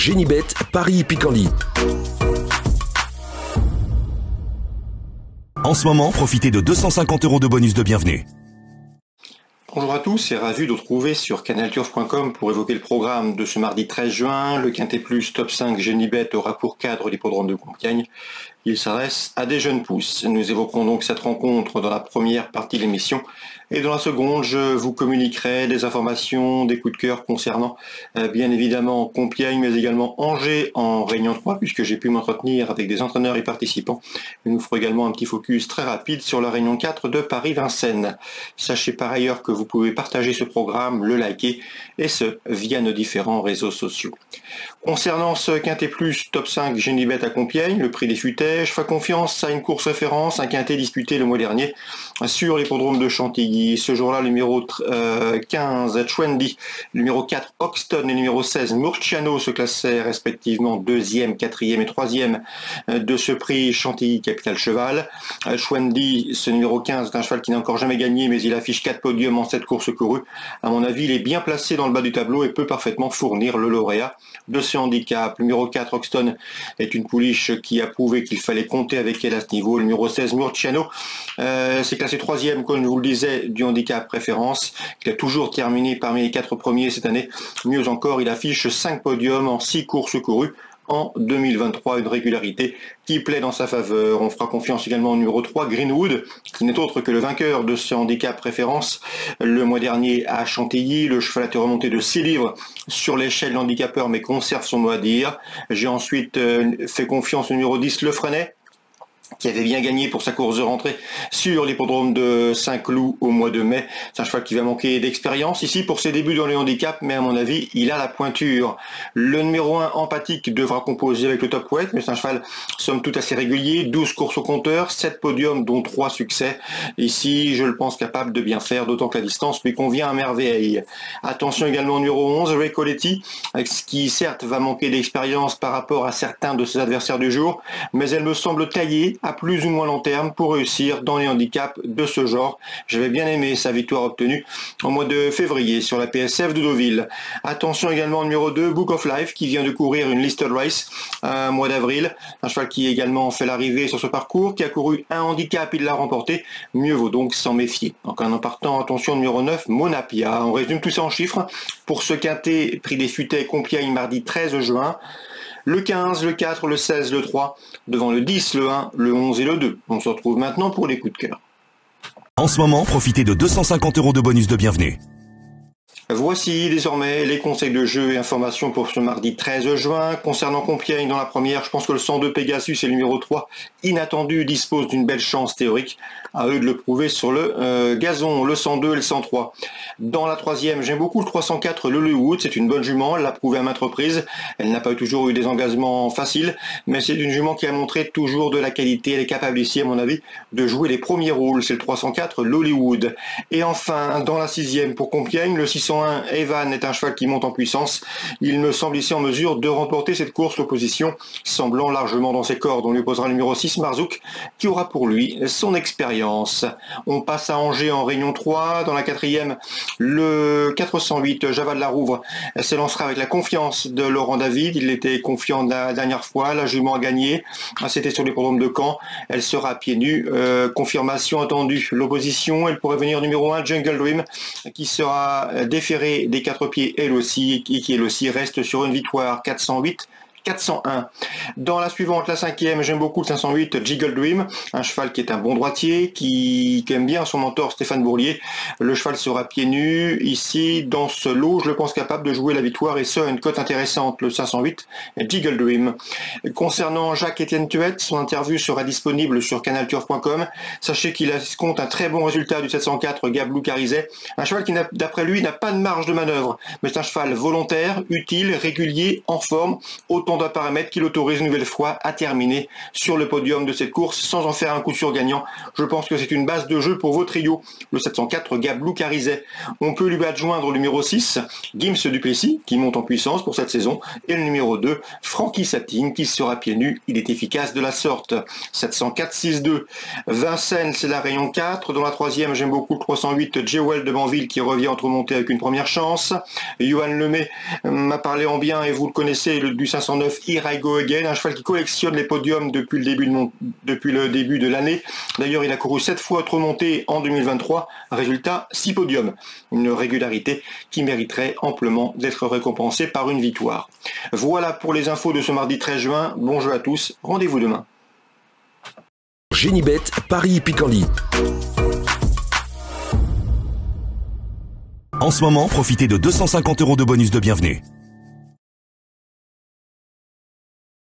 Génibet, Paris-Picanly. En ce moment, profitez de 250 € de bonus de bienvenue. Bonjour à tous et ravi de vous retrouver sur canalturf.com pour évoquer le programme de ce mardi 13 juin. Le Quintet Plus Top 5 Génibet aura pour cadre l'hippodrome de Compiègne. Il s'adresse à des jeunes pousses. Nous évoquerons donc cette rencontre dans la première partie de l'émission. Et dans la seconde, je vous communiquerai des informations, des coups de cœur concernant bien évidemment Compiègne, mais également Angers en Réunion 3, puisque j'ai pu m'entretenir avec des entraîneurs et participants. Et nous ferons également un petit focus très rapide sur la Réunion 4 de Paris-Vincennes. Sachez par ailleurs que vous pouvez partager ce programme, le liker, et ce, via nos différents réseaux sociaux. Concernant ce Quintet Plus Top 5 Génibet à Compiègne, le prix des futaiges, fais confiance à une course référence, un quintet disputé le mois dernier sur l'hippodrome de Chantilly. Ce jour-là, le numéro 15, Chwendy, le numéro 4, Hoxton et le numéro 16, Murciano se classaient respectivement 2e, 4e et 3e de ce prix Chantilly Capital Cheval. Chwendy, ce numéro 15, est un cheval qui n'a encore jamais gagné, mais il affiche 4 podiums en 7 courses courues. À mon avis, il est bien placé dans le bas du tableau et peut parfaitement fournir le lauréat de ce handicap. Le numéro 4, Hoxton, est une pouliche qui a prouvé qu'il fallait compter avec elle à ce niveau. Le numéro 16, Murciano, s'est classé 3e, comme je vous le disais, du handicap préférence. Il a toujours terminé parmi les 4 premiers cette année. Mieux encore, il affiche 5 podiums en 6 courses courues en 2023, une régularité qui plaît dans sa faveur. On fera confiance également au numéro 3, Greenwood, qui n'est autre que le vainqueur de ce handicap préférence le mois dernier à Chantilly. Le cheval a été remonté de 6 livres sur l'échelle de handicapeur, mais conserve son mot à dire. J'ai ensuite fait confiance au numéro 10, Le Freinet, qui avait bien gagné pour sa course de rentrée sur l'hippodrome de Saint-Cloud au mois de mai. C'est un cheval qui va manquer d'expérience ici pour ses débuts dans le handicap, mais à mon avis, il a la pointure. Le numéro 1, Empathique, devra composer avec le top weight, mais c'est un cheval somme toute assez régulier, 12 courses au compteur, 7 podiums, dont 3 succès. Ici, je le pense capable de bien faire, d'autant que la distance lui convient à merveille. Attention également au numéro 11, Ray Coletti, qui certes va manquer d'expérience par rapport à certains de ses adversaires du jour, mais elle me semble taillée à plus ou moins long terme pour réussir dans les handicaps de ce genre. J'avais bien aimé sa victoire obtenue au mois de février sur la PSF de Deauville. Attention également au numéro 2, Book of Life, qui vient de courir une listed race au mois d'avril. Un cheval qui également fait l'arrivée sur ce parcours, qui a couru un handicap, il l'a remporté. Mieux vaut donc s'en méfier. Donc en partant, attention au numéro 9, Monapia. On résume tout ça en chiffres pour ce quintet prix des futaies Compiègne mardi 13 juin. Le 15, le 4, le 16, le 3, devant le 10, le 1, le 11 et le 2. On se retrouve maintenant pour les coups de cœur. En ce moment, profitez de 250 € de bonus de bienvenue. Voici désormais les conseils de jeu et informations pour ce mardi 13 juin. Concernant Compiègne, dans la première, je pense que le 102 Pegasus et le numéro 3, Inattendu, disposent d'une belle chance théorique. À eux de le prouver sur le gazon, le 102 et le 103. Dans la troisième, j'aime beaucoup le 304, Lollywood. C'est une bonne jument, elle l'a prouvé à maintes reprises. Elle n'a pas toujours eu des engagements faciles, mais c'est une jument qui a montré toujours de la qualité. Elle est capable ici, à mon avis, de jouer les premiers rôles. C'est le 304, Lollywood. Et enfin, dans la sixième, pour Compiègne, le 601, Evan est un cheval qui monte en puissance. Il me semble ici en mesure de remporter cette course, l'opposition semblant largement dans ses cordes. On lui posera le numéro 6, Marzouk, qui aura pour lui son expérience. On passe à Angers en Réunion 3. Dans la quatrième, le 408, Java de la Rouvre, s'élancera avec la confiance de Laurent David. Il était confiant la dernière fois. La jument a gagné. C'était sur l'hippodrome de Caen. Elle sera à pieds nus. Confirmation attendue. L'opposition, elle pourrait venir numéro 1, Jungle Dream, qui sera déférée des 4 pieds elle aussi, et qui elle aussi reste sur une victoire. 408, 401. Dans la suivante, la cinquième, j'aime beaucoup le 508, Jiggle Dream, un cheval qui est un bon droitier, qui aime bien son mentor Stéphane Bourlier. Le cheval sera pieds nus. Ici, dans ce lot, je le pense capable de jouer la victoire, et ce, à une cote intéressante, le 508, Jiggle Dream. Concernant Jacques-Étienne Tuette, son interview sera disponible sur canalturf.com. Sachez qu'il compte un très bon résultat du 704, Gablou Carizet. Un cheval qui, d'après lui, n'a pas de marge de manœuvre, mais c'est un cheval volontaire, utile, régulier, en forme, autant dépend d'un paramètre qui l'autorise une nouvelle fois à terminer sur le podium de cette course sans en faire un coup sûr gagnant. Je pense que c'est une base de jeu pour vos trios. Le 704 Gablou Carizet. On peut lui adjoindre le numéro 6, Gims Duplessis, qui monte en puissance pour cette saison, et le numéro 2, Frankie Satine, qui sera pieds nus. Il est efficace de la sorte. 704-6-2. Vincennes, c'est la rayon 4. Dans la troisième, j'aime beaucoup le 308 Jewel de Banville qui revient entre remonter avec une première chance. Johan Lemay m'a parlé en bien et vous le connaissez, du 509 Here I Go Again, un cheval qui collectionne les podiums depuis le début de l'année. D'ailleurs, il a couru 7 fois autre montée en 2023. Résultat, 6 podiums. Une régularité qui mériterait amplement d'être récompensée par une victoire. Voilà pour les infos de ce mardi 13 juin. Bon jeu à tous. Rendez-vous demain. Génibet, Paris Picardie. En ce moment, profitez de 250 € de bonus de bienvenue.